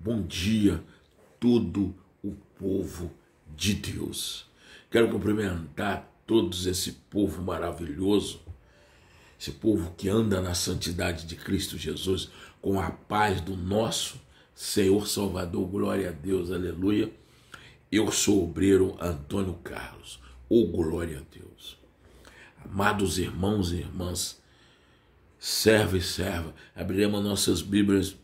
Bom dia, todo o povo de Deus. Quero cumprimentar todos esse povo maravilhoso, esse povo que anda na santidade de Cristo Jesus, com a paz do nosso Senhor Salvador. Glória a Deus, aleluia. Eu sou o obreiro Antônio Carlos. Oh, glória a Deus. Amados irmãos e irmãs, servo e serva, abriremos nossas Bíblias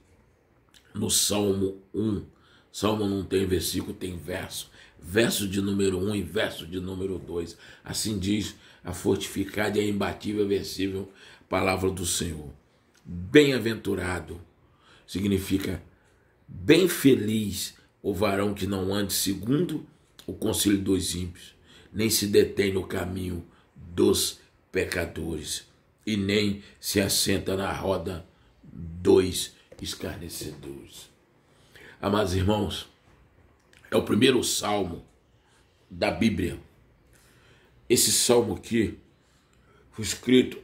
no Salmo 1. Salmo não tem versículo, tem verso. Verso de número 1 e verso de número 2. Assim diz a fortificada e a imbatível, versível palavra do Senhor. Bem-aventurado significa bem feliz o varão que não ande segundo o conselho dos ímpios, nem se detém no caminho dos pecadores, e nem se assenta na roda dos escarnecedores. Amados irmãos, é o primeiro salmo da Bíblia. Esse salmo aqui foi escrito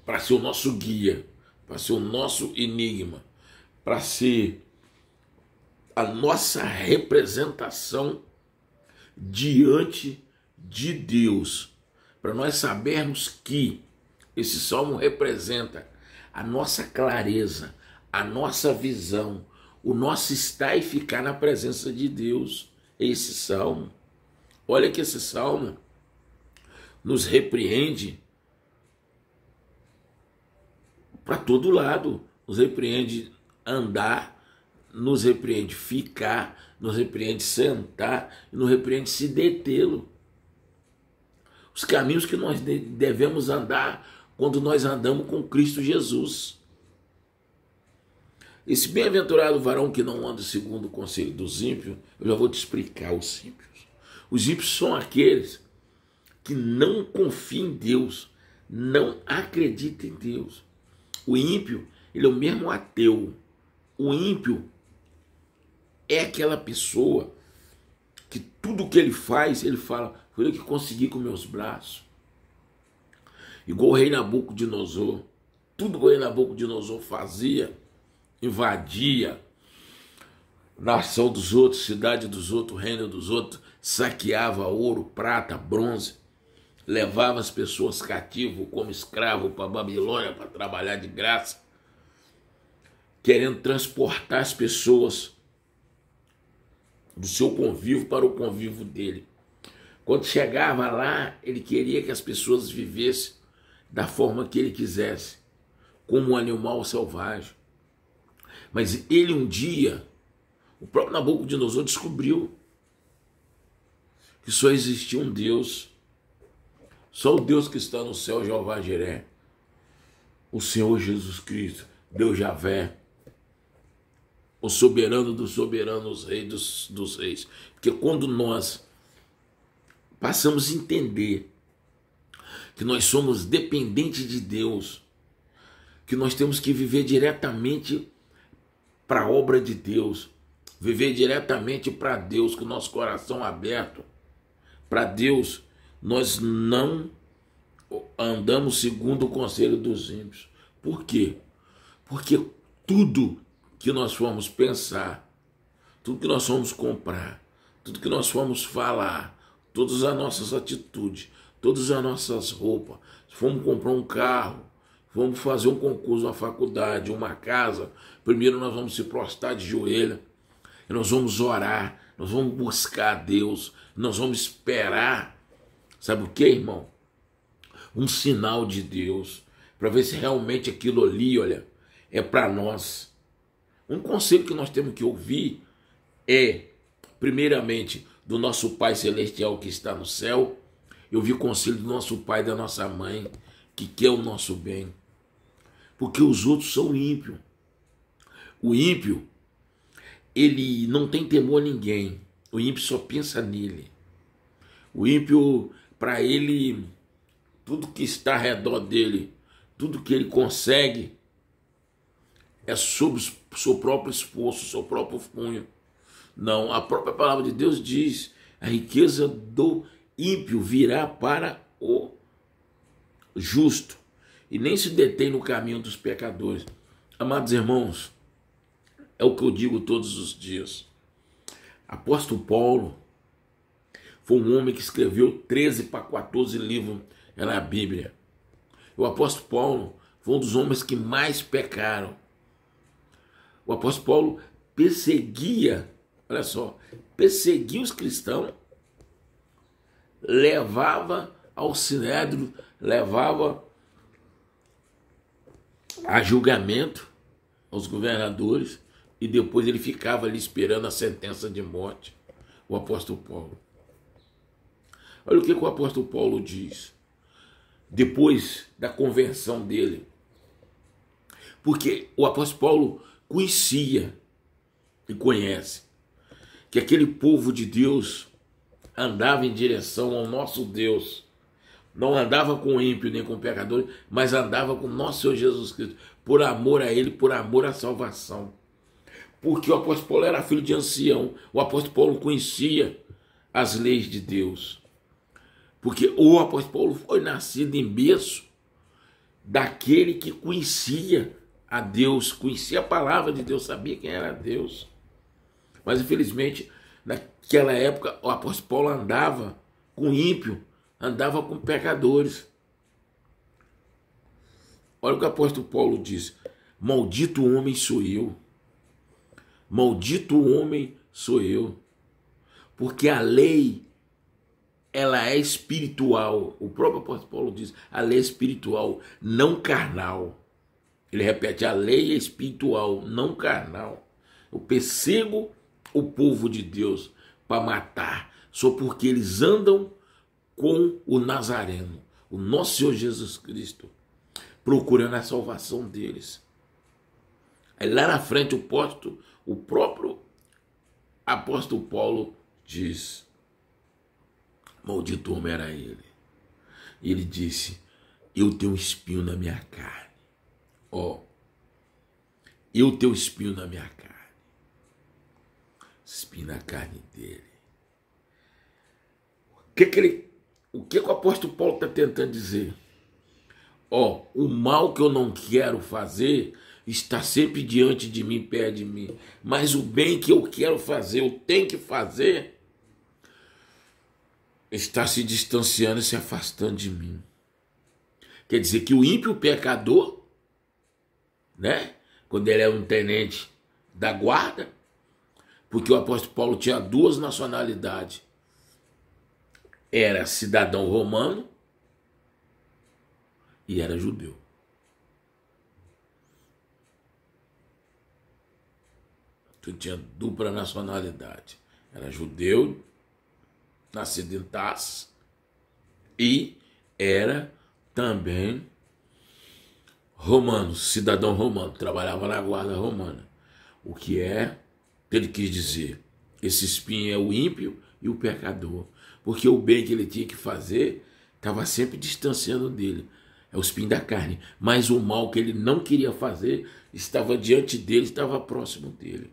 para ser o nosso guia, para ser o nosso enigma, para ser a nossa representação diante de Deus, para nós sabermos que esse salmo representa a nossa clareza, a nossa visão, o nosso estar e ficar na presença de Deus. Esse salmo, olha que esse salmo nos repreende para todo lado, nos repreende andar, nos repreende ficar, nos repreende sentar, e nos repreende se detê-lo. Os caminhos que nós devemos andar quando nós andamos com Cristo Jesus. Esse bem-aventurado varão que não anda segundo o conselho dos ímpios, eu já vou te explicar os ímpios. Os ímpios são aqueles que não confiam em Deus, não acreditam em Deus. O ímpio, ele é o mesmo ateu. O ímpio é aquela pessoa que tudo que ele faz, ele fala, foi eu que consegui com meus braços. Igual o rei Nabucodonosor. Tudo que o rei Nabucodonosor fazia, invadia nação dos outros, cidade dos outros, reino dos outros, saqueava ouro, prata, bronze, levava as pessoas cativos como escravo para Babilônia para trabalhar de graça, querendo transportar as pessoas do seu convívio para o convívio dele. Quando chegava lá, ele queria que as pessoas vivessem da forma que ele quisesse, como um animal selvagem. Mas ele um dia, o próprio Nabucodonosor descobriu que só existia um Deus, só o Deus que está no céu, Jeová Jiré, o Senhor Jesus Cristo, Deus Javé, o soberano dos soberanos, rei dos reis. Porque quando nós passamos a entender que nós somos dependentes de Deus, que nós temos que viver diretamente para a obra de Deus, viver diretamente para Deus, com o nosso coração aberto para Deus, nós não andamos segundo o conselho dos ímpios. Por quê? Porque tudo que nós formos pensar, tudo que nós formos comprar, tudo que nós formos falar, todas as nossas atitudes, todas as nossas roupas, se formos comprar um carro, vamos fazer um concurso, uma faculdade, uma casa, primeiro nós vamos se prostrar de joelho, e nós vamos orar, nós vamos buscar a Deus, nós vamos esperar, sabe o que, irmão? Um sinal de Deus, para ver se realmente aquilo ali, olha, é para nós. Um conselho que nós temos que ouvir é, primeiramente, do nosso Pai Celestial que está no céu. Eu vi o conselho do nosso pai e da nossa mãe, que quer o nosso bem. Porque os outros são ímpios. O ímpio, ele não tem temor a ninguém. O ímpio só pensa nele. O ímpio, para ele, tudo que está ao redor dele, tudo que ele consegue, é sob o seu próprio esforço, seu próprio punho. Não, a própria palavra de Deus diz, a riqueza do ímpio virá para o justo, e nem se detém no caminho dos pecadores. Amados irmãos, é o que eu digo todos os dias. Apóstolo Paulo foi um homem que escreveu 13 para 14 livros na Bíblia. O apóstolo Paulo foi um dos homens que mais pecaram. O apóstolo Paulo perseguia, olha só, perseguia os cristãos, levava ao sinédrio, levava a julgamento aos governadores, e depois ele ficava ali esperando a sentença de morte, o apóstolo Paulo. Olha o que o apóstolo Paulo diz, depois da conversão dele. Porque o apóstolo Paulo conhecia e conhece que aquele povo de Deus andava em direção ao nosso Deus. Não andava com o ímpio nem com o pecador, mas andava com o nosso Senhor Jesus Cristo, por amor a Ele, por amor à salvação. Porque o apóstolo Paulo era filho de ancião, o apóstolo Paulo conhecia as leis de Deus. Porque o apóstolo Paulo foi nascido em berço daquele que conhecia a Deus, conhecia a palavra de Deus, sabia quem era Deus. Mas infelizmente, naquela época, o apóstolo Paulo andava com ímpio, andava com pecadores. Olha o que o apóstolo Paulo diz: maldito homem sou eu, maldito homem sou eu, porque a lei, ela é espiritual. O próprio apóstolo Paulo diz, a lei é espiritual, não carnal. Ele repete, a lei é espiritual, não carnal. Eu persigo o povo de Deus para matar, só porque eles andam com o Nazareno, o nosso Senhor Jesus Cristo, procurando a salvação deles. Aí lá na frente o próprio apóstolo Paulo diz, maldito homem era ele. E ele disse, eu tenho um espinho na minha carne. Ó, eu tenho um espinho na minha carne. Espinho na carne dele. O que o apóstolo Paulo está tentando dizer? Ó, o mal que eu não quero fazer está sempre diante de mim, perto de mim. Mas o bem que eu quero fazer, eu tenho que fazer, está se distanciando e se afastando de mim. Quer dizer que o ímpio pecador, né? Quando ele é um tenente da guarda, porque o apóstolo Paulo tinha duas nacionalidades. Era cidadão romano e era judeu. Então tinha dupla nacionalidade. Era judeu, nascido em Tarso, e era também romano, cidadão romano, trabalhava na guarda romana. O que ele quis dizer? Esse espinho é o ímpio e o pecador, porque o bem que ele tinha que fazer estava sempre distanciando dele. É o espinho da carne. Mas o mal que ele não queria fazer estava diante dele, estava próximo dele.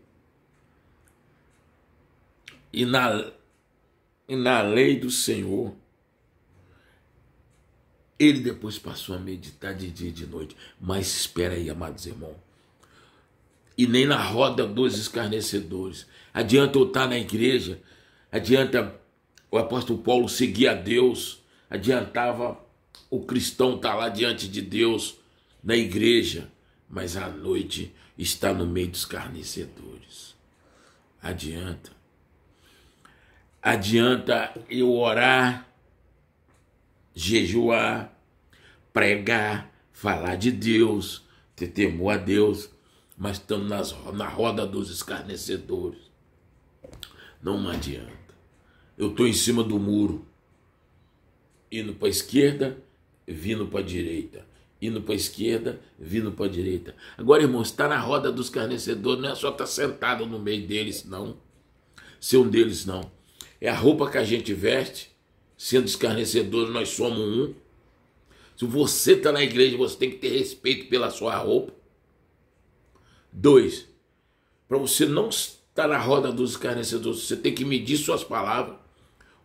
E na lei do Senhor, ele depois passou a meditar de dia e de noite. Mas espera aí, amados irmãos. E nem na roda dos escarnecedores. Adianta eu estar na igreja, adianta o apóstolo Paulo seguir a Deus, adiantava o cristão estar lá diante de Deus, na igreja, mas à noite está no meio dos escarnecedores. Adianta. Adianta eu orar, jejuar, pregar, falar de Deus, ter temor a Deus, mas estamos na roda dos escarnecedores. Não adianta. Eu estou em cima do muro, indo para a esquerda, vindo para a direita. Indo para a esquerda, vindo para a direita. Agora, irmãos, está na roda dos escarnecedores, não é só estar sentado no meio deles, não. Ser um deles, não. É a roupa que a gente veste, sendo escarnecedor, nós somos um. Se você está na igreja, você tem que ter respeito pela sua roupa. 2, para você não estar na roda dos escarnecedores, você tem que medir suas palavras,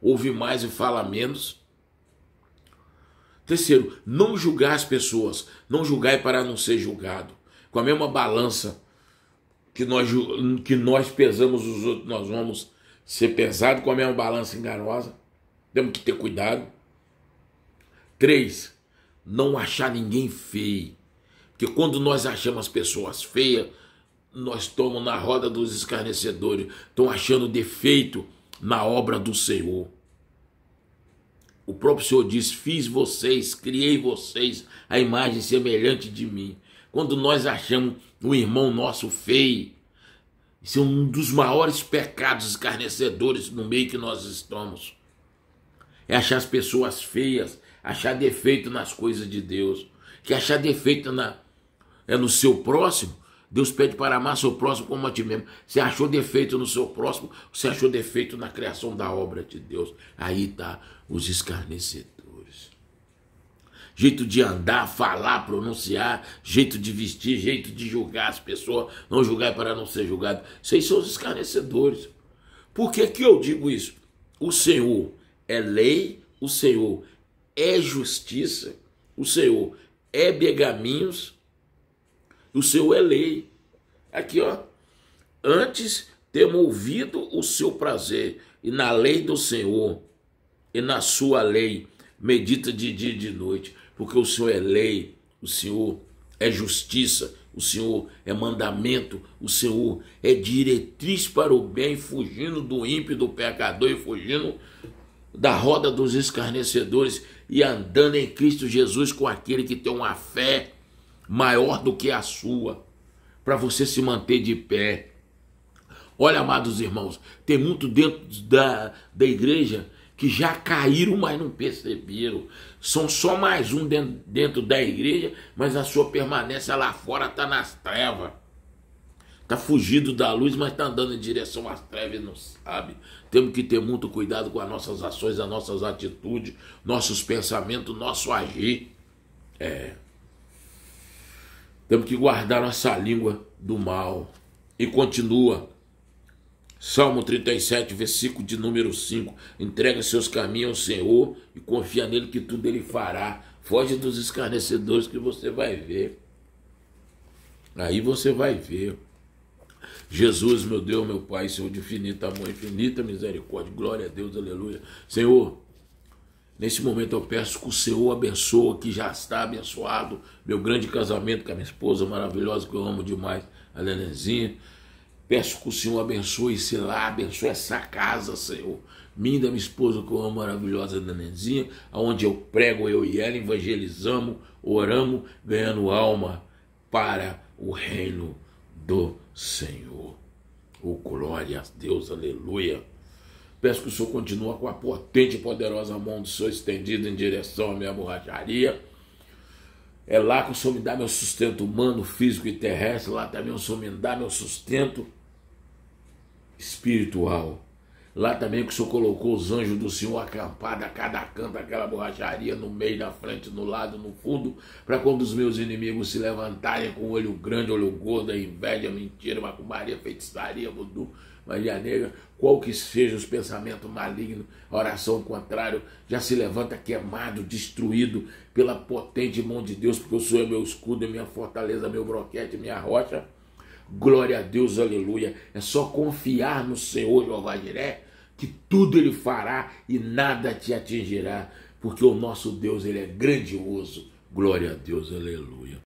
ouve mais e fala menos. Terceiro, não julgar as pessoas. Não julgai para não ser julgado. Com a mesma balança que nós pesamos os outros, nós vamos ser pesados com a mesma balança enganosa. Temos que ter cuidado. 3, não achar ninguém feio. Porque quando nós achamos as pessoas feias, nós estamos na roda dos escarnecedores. Estão achando defeito na obra do Senhor. O próprio Senhor diz: fiz vocês, criei vocês a imagem semelhante de mim. Quando nós achamos um irmão nosso feio, isso é um dos maiores pecados escarnecedores no meio que nós estamos. É achar as pessoas feias, achar defeito nas coisas de Deus. Que achar defeito no seu próximo. Deus pede para amar seu próximo como a ti mesmo. Você achou defeito no seu próximo, você achou defeito na criação da obra de Deus. Aí está os escarnecedores. Jeito de andar, falar, pronunciar, jeito de vestir, jeito de julgar as pessoas, não julgar para não ser julgado. Isso aí são os escarnecedores. Por que que eu digo isso? O Senhor é lei, o Senhor é justiça, o Senhor é pergaminhos, o Senhor é lei. Aqui, ó. Antes temos ouvido o seu prazer, e na lei do Senhor, e na sua lei, medita de dia e de noite, porque o Senhor é lei, o Senhor é justiça, o Senhor é mandamento, o Senhor é diretriz para o bem, fugindo do ímpio, do pecador e fugindo da roda dos escarnecedores e andando em Cristo Jesus com aquele que tem uma fé maior do que a sua, para você se manter de pé. Olha, amados irmãos, tem muito dentro da igreja que já caíram, mas não perceberam. São só mais um dentro da igreja, mas a sua permanência lá fora está nas trevas. Está fugindo da luz, mas está andando em direção às trevas e não sabe. Temos que ter muito cuidado com as nossas ações, as nossas atitudes, nossos pensamentos, nosso agir. Temos que guardar nossa língua do mal. E continua. Salmo 37, versículo de número 5. Entrega seus caminhos ao Senhor e confia nele que tudo ele fará. Foge dos escarnecedores que você vai ver. Aí você vai ver. Jesus, meu Deus, meu Pai, Senhor de infinito amor, infinita misericórdia, glória a Deus, aleluia. Senhor, nesse momento eu peço que o Senhor abençoe, que já está abençoado, meu grande casamento com a minha esposa maravilhosa, que eu amo demais, a Nenenzinha. Peço que o Senhor abençoe esse lar, abençoe essa casa, Senhor. Minha e da minha esposa, que eu amo, maravilhosa, a Nenenzinha, onde eu prego, eu e ela, evangelizamos, oramos, ganhando alma para o reino do Senhor. Oh, glória a Deus, aleluia. Peço que o Senhor continue com a potente e poderosa mão do Senhor estendida em direção à minha borracharia. É lá que o Senhor me dá meu sustento humano, físico e terrestre. Lá também o Senhor me dá meu sustento espiritual. Lá também que o Senhor colocou os anjos do Senhor acampados a cada canto daquela borracharia, no meio, na frente, no lado, no fundo, para quando os meus inimigos se levantarem com olho grande, olho gordo, inveja, mentira, macumbaria, feitiçaria, voodoo, magia negra, qual que seja os pensamentos malignos, a oração contrária, já se levanta queimado, destruído pela potente mão de Deus, porque o Senhor é meu escudo, é minha fortaleza, meu broquete, minha rocha. Glória a Deus, aleluia. É só confiar no Senhor, Jeová Jiré, que tudo ele fará e nada te atingirá, porque o nosso Deus, ele é grandioso. Glória a Deus, aleluia.